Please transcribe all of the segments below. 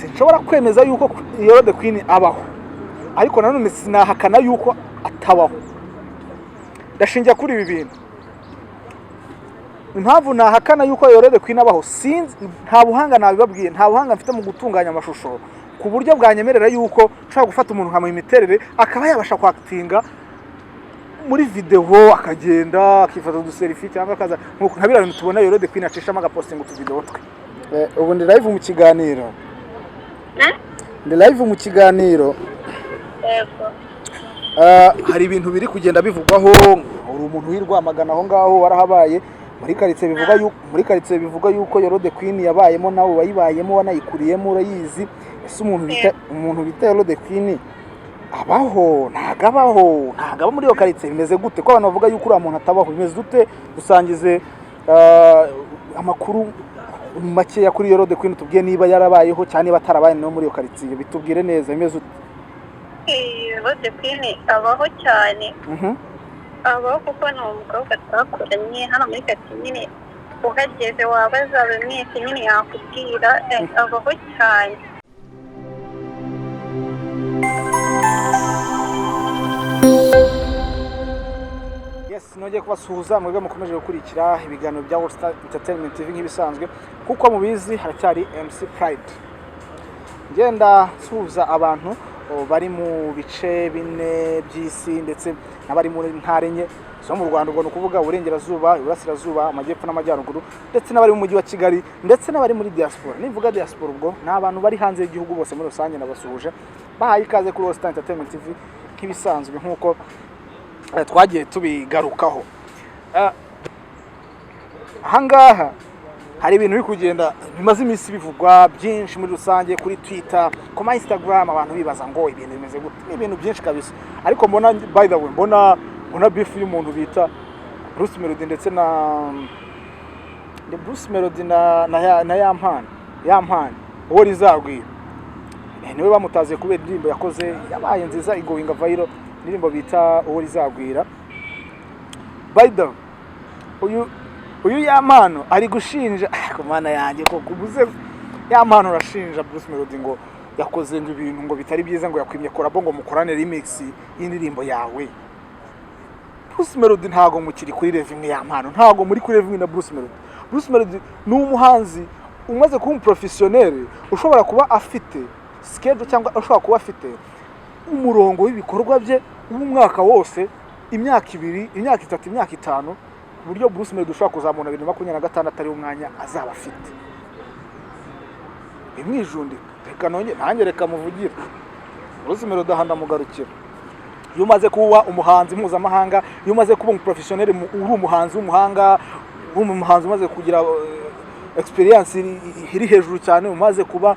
sinshobora kwemeza yuko Yoro the Queen abaho, ariko nanone sinahakana yuko atabaho. Ndashingiye kuri ibi bintu. Impamvu nahakana yuko Yoro the Queen abaho, sinzi, nta buhanga nabibabwiye, nta buhanga mfite mu gutunganya amashusho ku buryo bwanyemerera yuko nshaka gufata umuntu nka mu imiterere akaba yabasha kwactinga muri video, akagenda akifata uduselfie cyangwa akaza nka biriya bintu tubona Yoro the Queen acishamo agaposting utuvideo twe. Ubu ndi live mu kiganiro. Ndi live mu kiganiro. Hari ibintu biri kugenda bivugwaho, uri umuntu wirwamagana aho ngaho warahabaye muri karitsiye bivuga yuko Yoro the Queen yabayemo nawe wayibayemo wanayikuriyemo urayizi. Ese umuntu bita Yoro the Queen abaho ntagaba muri yo karitsiye bimeze gute ko abantu bavuga yuko uri umuntu atabaho, bimeze dute? Dusangize amakuru make ya kuri Yoro the Queen, tubwiye niba yarabayeho cyane niba atarabaye no muri yo karitsiye, bitubwire neza bimeze dute. Yoro the Queen abaho cyane. Abaho kuko ni umukobwa twakoranye hano muri karitsiye nyine, uhageze wabaza buri mwese nyine yakubwira. Abaho cyane. Yes, nongeye kubasuhuza mwebwe mukomeje gukurikira ibiganiro bya All Star Entertainment TV nk'ibisanzwe, kuko mubizi haracyari MC Pride. Ngenda suhuza abantu bari mu bice bine by'isi ndetse n'abari muri ntare enye zo mu Rwanda, ubwo nukuvuga uburengerazuba, iburasirazuba, amajyepfo n'amajyaruguru, ndetse n'abari mu mujyi wa Kigali, ndetse n'abari muri diaspora. Nivuga diaspora ubwo n'abantu bari hanze y'igihugu bose muri rusange nabasuhuje, bahaye ikaze kuri All Star Entertainment TV nk'ibisanzwe nkuko twagiye tubigarukaho. Ahangaha hari ibintu biri kugenda bimaze iminsi bivugwa byinshi muri rusange kuri Twitter, ku Instagram, abantu bibaza ngo ibintu bimeze gute. Ibintu byinshi kabisa, ariko mbona by the way mbona beef y'umuntu bita Bruce Melody ndetse na Bruce Melody na Yampana uwo rizagwira. Niwe bamutaze kubera indirimbo yakoze yabaye nziza igoinga viral, indirimbo bita uwo rizagwira. By the way, uyu Yampano ari gushinja ku mana yanjye ko kubuze. Yampano rashinja Bruce Melody ngo yakoze ngo ibintu ngo bitari byiza, ngo yakwimye korabo ngo mukorane remix y'indirimbo yawe. Bruce Melody ntago mukiri kuri level imwe Yampano, ntago muri kuri level na Bruce Melody. Bruce Melody ni umuhanzi umaze kuba professionnel, ushobora kuba afite schedule cyangwa ushobora kuba afite umurongo w'ibikorwa bye umwaka wose, imyaka 2, imyaka 3, imyaka 5, buryo Bruce Melody ushobora kuzamura 2026 ari umwanya azaba afite. Imwijundika reka nanjye reka muvugira Bruce Melody ahanda mugarukira. Iyo umaze kuba umuhanzi mpuzamahanga, iyo umaze kuba umuprofessionnel, uri umuhanzi w'umuhanga, umuhanzi umaze kugira experience iri hejuru cyane, umaze kuba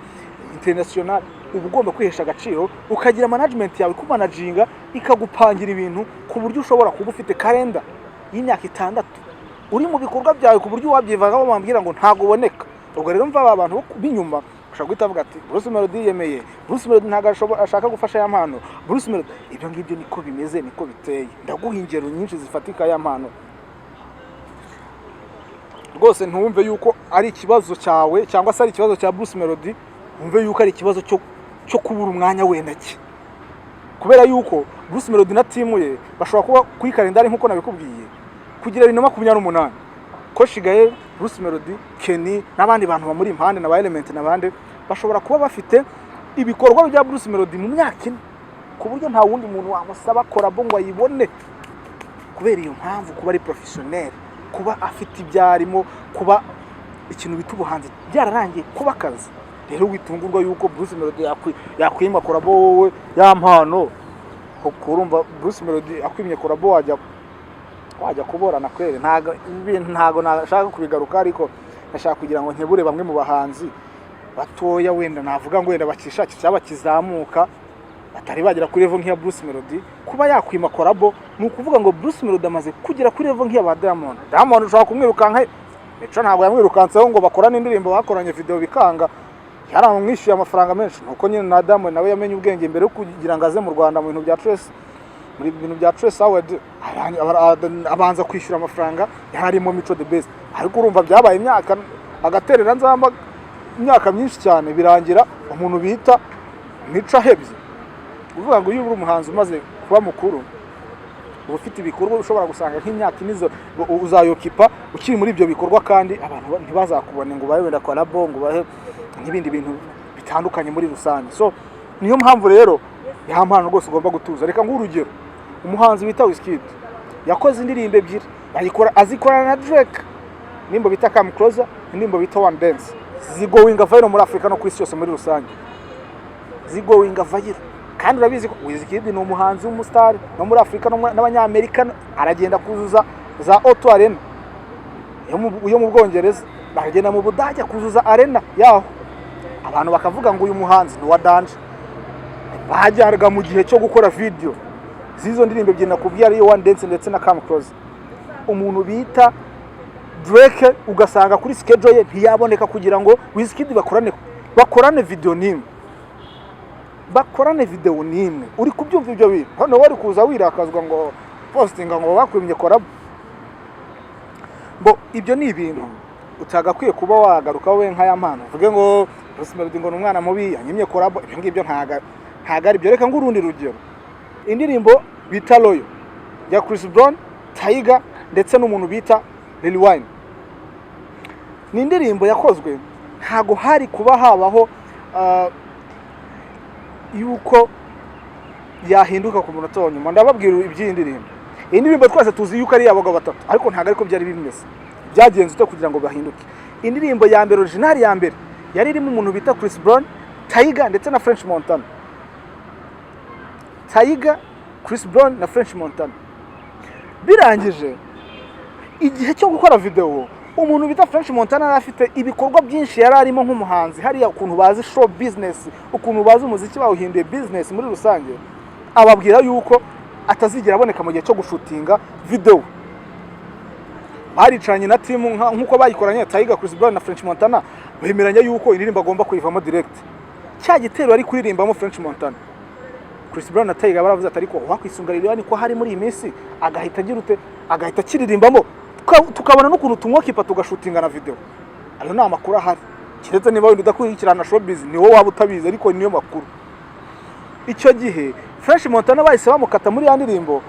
international, uba ugomba kwihesha agaciro, ukagira management yawe kumanaginga ikagupangira ibintu ku buryo ushobora kuba ufite kalenda y'imyaka 6 uri mu bikorwa byawe, ku buryo wabyivagaho bambwira ngo ntago uboneka. Ubwo rero mva abantu binyuma ushaka guhita avuga ati Bruce Melody yemeye, Bruce Melody ntago ashaka gufasha Yampano, Bruce Melody. Ibyo ngibyo niko bimeze, niko biteye. Ndaguha ingero nyinshi zifatika Yampano. Rwose ntumve yuko ari ikibazo cyawe cyangwa se ari ikibazo cya Bruce Melody, umve yuko ari ikibazo cyo kubura umwanya wendake. Kubera yuko Bruce Melody na team ye bashobora kuba kuri kalendari nkuko nabikubwiye kugira 2028 ko shigaye Bruce Melody, Kenny n'abandi bantu bamuri impande na ba Element n'abandi bashobora kuba bafite ibikorwa bya Bruce Melody mu myaka ine, ku buryo nta wundi muntu wamusaba korabo ngo ayibone. Kubera iyo mpamvu, kuba ari professionnel, kuba afite ibyarimo, kuba ikintu bita ubuhanzi byararangiye kuba akazi. Rero witungurwa yuko Bruce Melody yakwima korabo wowe Yampano, kurumva Bruce Melody akwimye korabo wajya kuborana kwere. Ntago nashaka kubigaruka, ariko nashaka kugira ngo nkebure bamwe mu bahanzi batoya wenda navuga ngo wenda bakishakira cyaba kizamuka batari bagera kuri level nk'iya Bruce Melody. Kuba yakwima korabo ni ukuvuga ngo Bruce Melody amaze kugera kuri level nk'iya ba Diamond. Diamond ushaka kumwirukanka, Mico ntabwo yamwirukanseho ngo bakorane indirimbo, bakoranye video bikanga, yaramwishyuye amafaranga menshi. Nuko nyine na Diamond nawe yamenye ubwenge mbere yo kugira ngo aze mu Rwanda mu bintu bya Trace, muri bintu bya Trace Award abanza kwishyura amafaranga yarimo Mico the Best. Ariko urumva byabaye imyaka agaterera nzamba imyaka myinshi cyane birangira umuntu bita Mico ahebye. Uvuga ngo iyo uri umuhanzi umaze kuba mukuru uba ufite ibikorwa ushobora gusanga nk'imyaka inizo uzayokipa ukiri muri ibyo bikorwa kandi abantu ntibazakubone ngo babe wenda collabo ngo bahe n'ibindi bintu bitandukanye muri rusange. So niyo mpamvu rero ya mpano rwose ugomba gutuza. Reka ng'urugero umuhanzi bita Wizkid yakoze indirimbo ebyiri azikorana na Drake, nimbo bita Come Closer, nimbo bita One Dance, zigowinga viral muri Afrika no ku isi yose muri rusange, zigowinga viral. Kandi urabizi ko Wizkid ni umuhanzi w'umustar no muri Afrika n'abanyamerika, aragenda kuzuza za O2 Arena yo mu Bwongereza, aragenda mu Budage kuzuza arena yaho, abantu bakavuga ngo uyu muhanzi ni wa danje. Bajyaga mu gihe cyo gukora video zizo ndirimbo ebyiri nakubwiye ari One Dance ndetse na Come Closer. Umuntu bita Drake ugasanga kuri schedule ye ntiyaboneka kugira ngo Wizkid bakorane video nimwe, uri kubyumva ibyo bintu. Hano wari kuza wirakazwa ngo postinga ngo bakwimye collab. Bo ibyo ni ibintu utagakwiye kuba wagaruka we nk'aya mpano uvuge ngo Bruce Melody ngo n'umwana mubi yanyimye collab. Ibyo ngibyo ntaga ari byo. Reka ngurundi rugero, indirimbo bita Loyo ya Chris Brown, Tyga ndetse n'umuntu bita Lil Wayne, ni indirimbo yakozwe ntago hari kuba habaho yuko yahinduka ku munota wa nyuma. Ndababwira iby'indirimbo, indirimbo twese tuzi yuko ari yabaga batatu, ariko ntago ariko byari bimeze, byagenze ute kugira ngo bahinduke. Indirimbo ya mbere original ya mbere yari irimo umuntu bita Chris Brown, Tyga ndetse na French Montana. Tyga, Chris Brown na French Montana. Birangije igihe cyo gukora video, umuntu bita French Montana afite ibikorwa byinshi yari arimo nk'umuhanzi, hariya ukuntu bazi show business, ukuntu bazi umuziki bawuhinduye business muri rusange, ababwira yuko atazigera aboneka mu gihe cyo gushutinga video. Baricanye na team nkuko bayikoranye Tyga, Chris Brown na French Montana, bemeranya yuko indirimbo agomba kuyivamo direct. Cya gitero ari kuririmbamo French Montana, Chris Brown na Tyga baravuze ati ariko wakwisungarira ni ko hari muri iyi minsi agahita agira ute, agahita kiririmbamo tukabona n'ukuntu tumwokipa tugashutinga na video. Ayo ni amakuru ahari, kiretse niba wenda udakurikirana showbiz ni wowe waba utabizi, ariko niyo makuru. Icyo gihe French Montana bahise bamukata muri ya ndirimbo,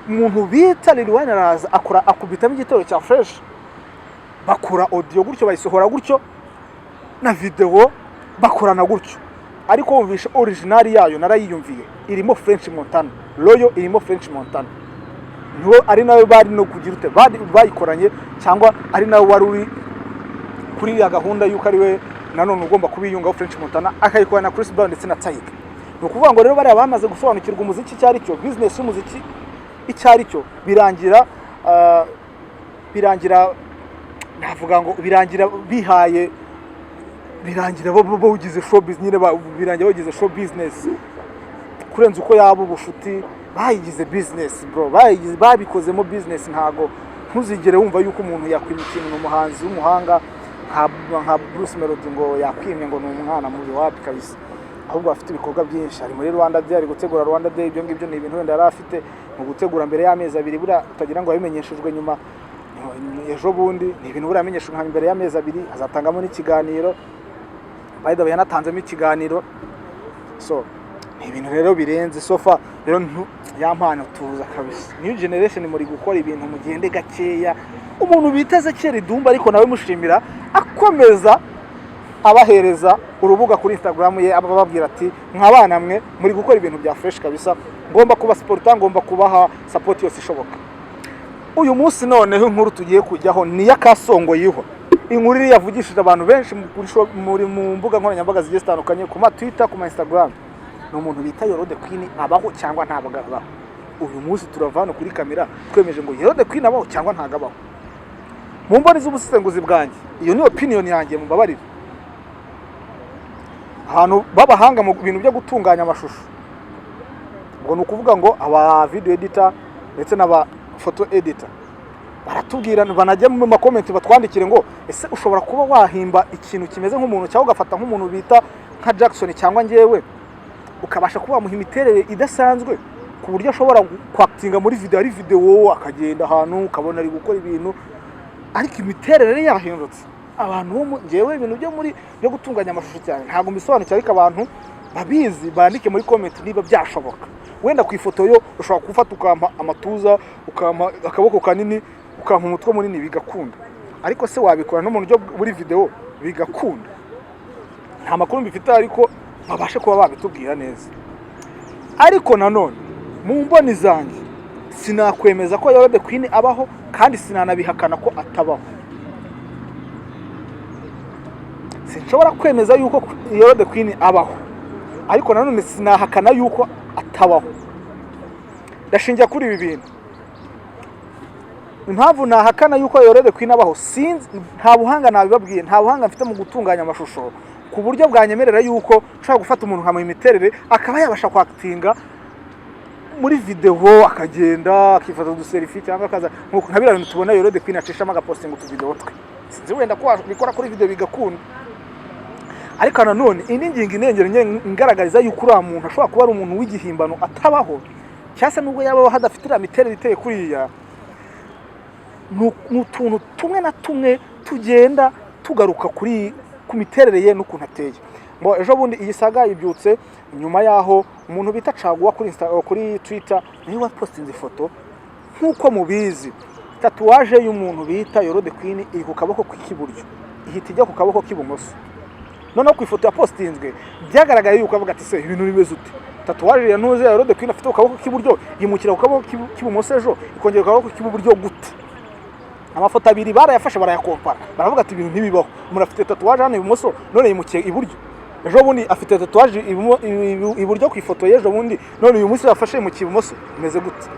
umuntu bita Lil Wayne araza akubitamo igitero cya Fresh, bakora audio gutyo bayisohora gutyo na video bakorana gutyo. Ariko wumvisha original yayo narayiyumviye, irimo French Montana, Loyo irimo French Montana. Niho ari nawe bari no kugira ute bayikoranye, cyangwa ari nawe wari uri kuri ya gahunda yuko ari we nanone ugomba kubiyungaho French Montana akayikorana na Chris Brown ndetse na Tyga. No kuvuga ngo rero bari bamaze gusobanukirwa umuziki cyari cyo, business y'umuziki icyari cyo, birangira navuga ngo birangira bo ugize show business nyine, birangira bagize show business kurenza uko yaba ubushuti, bayigize business bro, babikozemo business. Ntago ntuzigere wumva yuko umuntu yakwimikina n'umuhanzi w'umuhanga nka Bruce Melody ngo yakwimye ngo ni umwana mubi, wapi kabisa. Ahubwo afite ibikorwa byinshi, ari muri Rwanda Day, ari gutegura Rwanda Day. Ibyo ngibyo ni ibintu wenda yari afite mu gutegura mbere y'amezi abiri, bura utagira ngo abimenyeshejwe nyuma ejo bundi. Ni ibintu bura amenyeshejwe nka mbere y'amezi abiri, azatangamo n'ikiganiro. By the way yanatanzemo ikiganiro. So ni ibintu rero birenze sofa rero yampana tuza kabisa. New generation muri gukora ibintu mugende gakeya, umuntu biteze kera idumba, ariko nawe mushimira akomeza abahereza urubuga kuri Instagram ye, abababwira ati mwabana mwe muri gukora ibintu bya fresh kabisa, ngomba kuba supporta, ngomba kubaha support yose ishoboka. Uyu munsi noneho inkuru tugiye kujyaho ni ya Kasongo yiho. Inkuru iri yavugishije abantu benshi muri mu mbuga nkoranyambaga zigiye zitandukanye, ku ma Twitter, ku ma Instagram. No umuntu bita Yoro the Queen abaho cyangwa ntabagabaho. Uyu munsi turavana kuri kamera twemeje ngo Yoro the Queen abaho cyangwa ntagabaho. Mu mboni z'ubusesenguzi bwanjye, iyo ni opinion yanjye, mubabarire. Ahantu babahanga mu bintu byo gutunganya amashusho, ngo nukuvuga ngo aba video editor ndetse n'aba photo editor baratubwira, banajya mu ma comment batwandikire ngo ese ushobora kuba wahimba ikintu kimeze nk'umuntu cyangwa ugafata nk'umuntu bita nka Jackson cyangwa ngewe, ukabasha kuba muha imiterere idasanzwe ku buryo ashobora kwactinga muri video, ari video akagenda ahantu ukabona ari gukora ibintu ariko imiterere yahindutse. abantu ngewe ibintu byo gutunganya amashusho cyane ntabwo mbisobanukira, ariko abantu babizi bandike muri comment niba byashoboka. Wenda ku ifoto yo ushobora gufata ukampa amatuza, ukampa akaboko kanini, ukampa umutwe munini bigakunda, ariko se wabikora no mu buryo muri video bigakunda? Nta makuru mbifite ariko babashe kuba babitubwira neza. Ariko nanone mu mboni zanjye sinakwemeza ko Yolo the Queen abaho, kandi sinanabihakana ko atabaho. Sinshobora kwemeza yuko Yolo the Queen abaho, ariko nanone sinahakana yuko atabaho. Ndashingira kuri ibi bintu. Impamvu nahakana yuko Yolo the Queen abaho, sinzi, nta buhanga nabibabwiye, nta buhanga mfite mu gutunganya amashusho ku buryo bwanyemerera yuko ushobora gufata umuntu nkamuha imiterere akaba yabasha kwakitinga muri video, akagenda akifata uduselfie cyangwa akaza nka biriya bintu tubona Yolo the Queen acishamo agaposting utuvideo twe. Sinzi wenda ko bikora kuri video bigakunda, ariko nanone indi ngingo inengero ngaragariza yuko uriya muntu ashobora kuba ari umuntu w'igihimbano atabaho, cyase nubwo yabaho hadafite iriya miterere iteye kuriya. N'utuntu tumwe na tumwe tugenda tugaruka ku miterere ye n'ukuntu ateye. Ngo ejo bundi iyi saga ibyutse nyuma yaho umuntu bita Caguwa kuri Twitter niwe wapostinze ifoto. Nkuko mubizi, tatuwaje y'umuntu bita Yolo the Queen iri ku kaboko k'iburyo, ihita ijya ku kaboko k'ibumoso. None ku ifoto ya postinzwe byagaragaye yuko avuga ati se ibintu bimeze ute? Tatuwaje ya ntuze Yolo the Queen afite ku kaboko k'iburyo yimukira ku kaboko k'ibumoso ejo ikongera ku kaboko k'iburyo gute? Amafoto abiri barayafashe barayakompara, baravuga ati ibintu ntibibaho. Umuntu afite tatuwaje hano ibumoso none yimukiye iburyo, ejo bundi afite tatuwaje iburyo ku ifoto y'ejo bundi none uyu munsi yafashe mu kibumoso, imeze gute?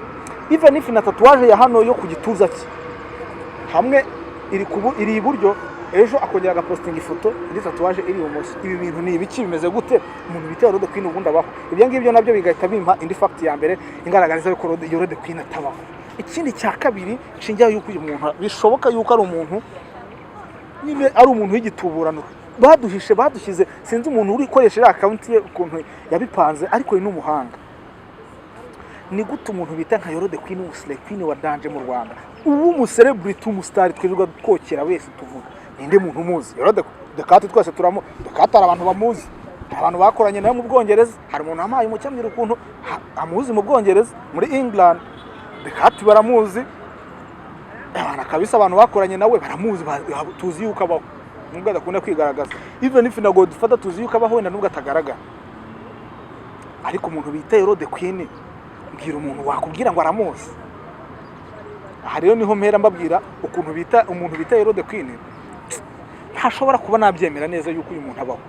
Even if na tatuwaje ya hano yo ku gituza cye hamwe iri iburyo, ejo akongera agapostinga ifoto indi tatuwaje iri ibumoso. Ibi bintu ni ibiki? Bimeze gute? Umuntu bita Yolo the Queen ubundi abaho? Ibyo ngibyo nabyo bigahita bimpa indi fact ya mbere ingaragariza yuko Yolo the Queen atabaho. Ikindi cya kabiri nshingiye yuko uyu muntu bishoboka yuko ari umuntu nyine ari umuntu w'igituburano, badushyize sinzi umuntu uri koresha account ye ukuntu yabipanze, ariko ni n'umuhanga. Ni gute umuntu bita nka Yolo the Queen, umusle Queen wa danje mu Rwanda, ubu umucelebrity, umustar twirirwa twokera wese tuvuga, ninde muntu umuzi? Yolo the Cat twese turamo the Cat, abantu bamuzi, abantu bakoranye nawe mu Bwongereza. Hari umuntu amaye umucyamira ukuntu amuzi mu Bwongereza, muri England the Cat baramuzi, abana kabisa, abantu bakoranye nawe baramuzi, tuzi yuko abaho nubwo adakunda kwigaragaza. Even if na Godfather tuzi yuko abaho wenda nubwo atagaragara, ariko umuntu bita Yolo the Queen, mbwira umuntu wakubwira ngo aramuzi. Aha rero niho mpera mbabwira ukuntu bita umuntu bita Yolo the Queen ntashobora kuba nabyemera neza yuko uyu muntu abaho.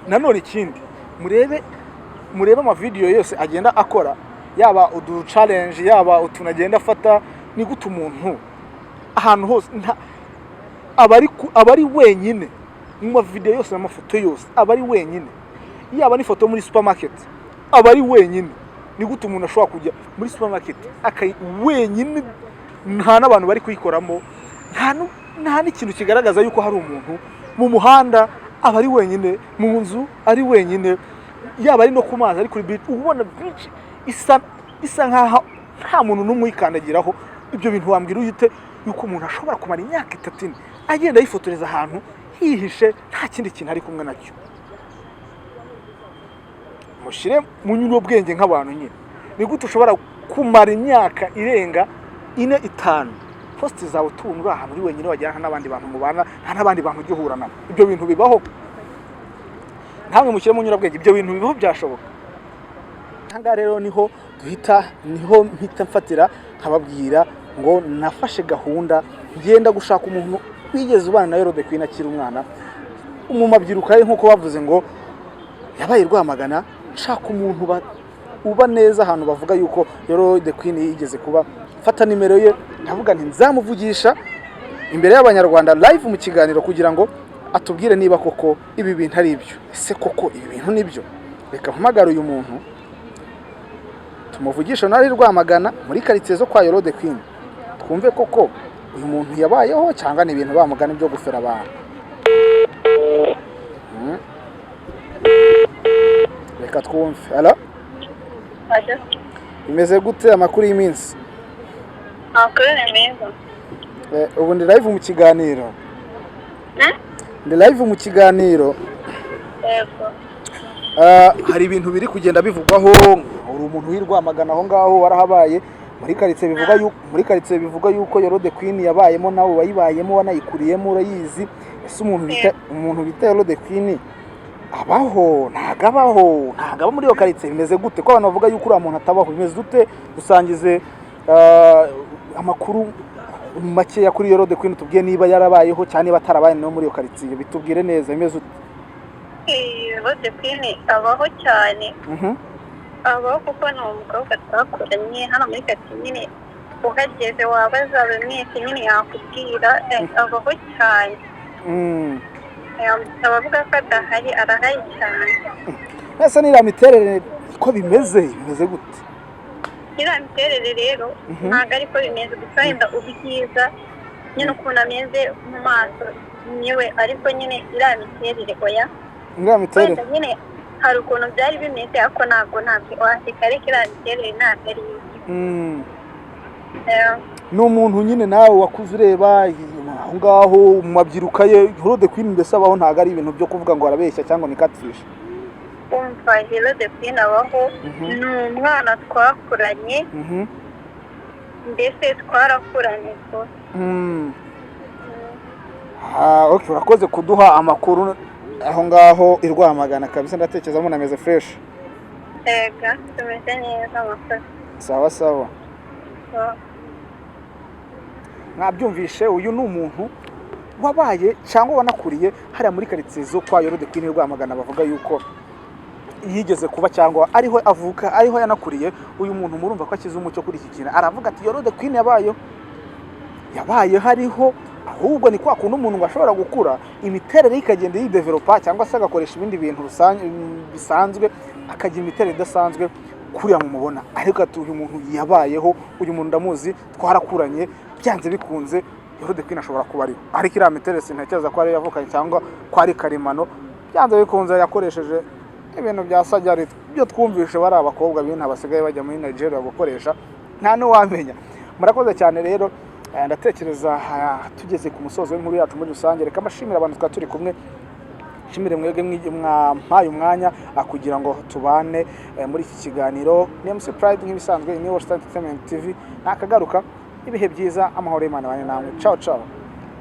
Nanone ikindi, murebe ama video yose agenda akora, yaba udu challenge, yaba utunagenda afata, ni gute umuntu ahantu hose abari wenyine mu ma video yose n'amafoto yose, abari wenyine, yaba ni foto muri supermarket abari wenyine. Ni gute umuntu ashobora kujya muri supermarket wenyine, nta n'abantu bari kuyikoramo, nta n'ikintu kigaragaza yuko hari umuntu mu muhanda, abari wenyine mu nzu, ari wenyine, yaba ari no ku mazi, ari kuri beach, ubona beach isa nkaho nta muntu n'umwe yikandagiraho. Ibyo bintu wambwira uyite yuko umuntu ashobora kumara imyaka 3 agenda yifotoreza ahantu hihishe, nta kindi kintu ari kumwe nacyo? Mushire mu nyurobwenge nk'abantu nyine. Ni gute ushobora kumara imyaka irenga 4-5 post zawe tunura ahantu uri wenyine, wajyana n'abandi bantu mubana, nta n'abandi bantu ujye uhura nabo? Ibyo bintu bibaho? Ntamwe mushyire mu nyurobwenge, ibyo bintu bibaho? Byashoboka? Hanga rero niho mpita mfatira nkababwira ngo nafashe gahunda ngenda gushaka umuntu wigeze ubana na Yolo the Queen akiri umwana, umumabyiruka nkuko bavuze ngo yabaye Rwamagana. Nshaka umuntu uba neza ahantu bavuga yuko Yolo the Queen yigeze kuba. Fata nimero ye, ndavuga nti nzamuvugisha imbere y'Abanyarwanda live mu kiganiro kugira ngo atubwire niba koko ibi bintu ari ibyo. Ese koko ibi bintu nibyo? Reka mpamagara uyu muntu tumuvugisha nari Rwamagana muri quartier zo kwa Yolo the Queen, twumve koko uyu muntu yabayeho cyangwa ni ibintu bamugana byo gufera abantu. Reka twumve. Hello? Imeze gute amakuru y'iminsi? Amakuru ni meza. Ubu ndi live mu kiganiro. ndi live mu kiganiro. Yego. Hari ibintu biri kugenda bivugwaho, uri umuntu wirwamagana aho ngaho warahabaye muri karitsiye bivuga yuko Yoro the Queen yabayemo nawe wayibayemo wanayikuriyemo urayizi. Ese umuntu bita Yoro the Queen abaho ntagaba muri iyo karitsiye bimeze gute ko abantu bavuga yuko uriya muntu atabaho bimeze dute? Dusangize amakuru makeya kuri Yoro the Queen, tubwiye niba yarabayeho cyane niba atarabaye no muri iyo karitsiye, bitubwire neza bimeze ute? Yoro the Queen abaho cyane. Abaho kuko ni umukobwa twakoranye hano muri karitsiye nyine, uhageze wabaza buri mwese nyine yakubwira. Abaho cyane. Abavuga ko adahari arahari cyane. Ese n'iriya miterere ko bimeze gute? Iriya miterere rero ntabwo ariko bimeze, gusa wenda ubwiza nyine ukuntu ameze mu maso niwe, ariko nyine iriya miterere oya. Iriya miterere wenda nyine hari ukuntu byari bimeze ariko ntabwo waseka, ariko iriya miterere ntabwo ari ni umuntu nyine nawe wakuze ureba aho ngaho mu mabyiruka ye. Yoro the Queen mbese abaho ntabwo ari ibintu byo kuvuga ngo arabeshya cyangwa ni catfish. umva Yoro the Queen abaho, ni umwana twakuranye, mbese twarakuranye rwose. Okay, urakoze kuduha amakuru aho ngaho i Rwamagana kabisa, ndatekereza munameze fresh. Ega tumeze neza amakuru. Sawa. Mwabyumvishe, uyu ni umuntu wabaye cyangwa wanakuriye hariya muri karitsiye zo kwa Yoro the Queen i Rwamagana, bavuga yuko yigeze kuba cyangwa ariho avuka, ariho yanakuriye. Uyu muntu murumva ko akize umucyo kuri iki kintu, aravuga ati Yoro the Queen yabaye hariho, ahubwo ni kwa kundi umuntu ashobora gukura imiterere ikagenda yidevelopa cyangwa se agakoresha ibindi bintu bisanzwe, akagira imiterere idasanzwe kuriya mumubona. Ariko ati uyu muntu yabayeho, uyu muntu ndamuzi, twarakuranye, byanze bikunze Yoro the Queen ashobora kuba ariho. Ariko iriya miterere sintekereza ko ari yavukanye cyangwa ko ari karemano, byanze bikunze yakoresheje ibintu bya sajari byo twumvishe bari abakobwa bintu basigaye bajya muri Nigeria gukoresha, nta n'uwamenya. Murakoze cyane rero, ndatekereza tugeze ku musozo w'inkuru yacu muri rusange. Reka mashimira abantu twa turi kumwe, shimire mwebwe mwampaye umwanya kugira ngo tubane muri iki kiganiro. ni MC Pride nk'ibisanzwe, ni World Entertainment TV, nakagaruka. Ibihe byiza, amahoro y'Imana bane namwe. Ciao.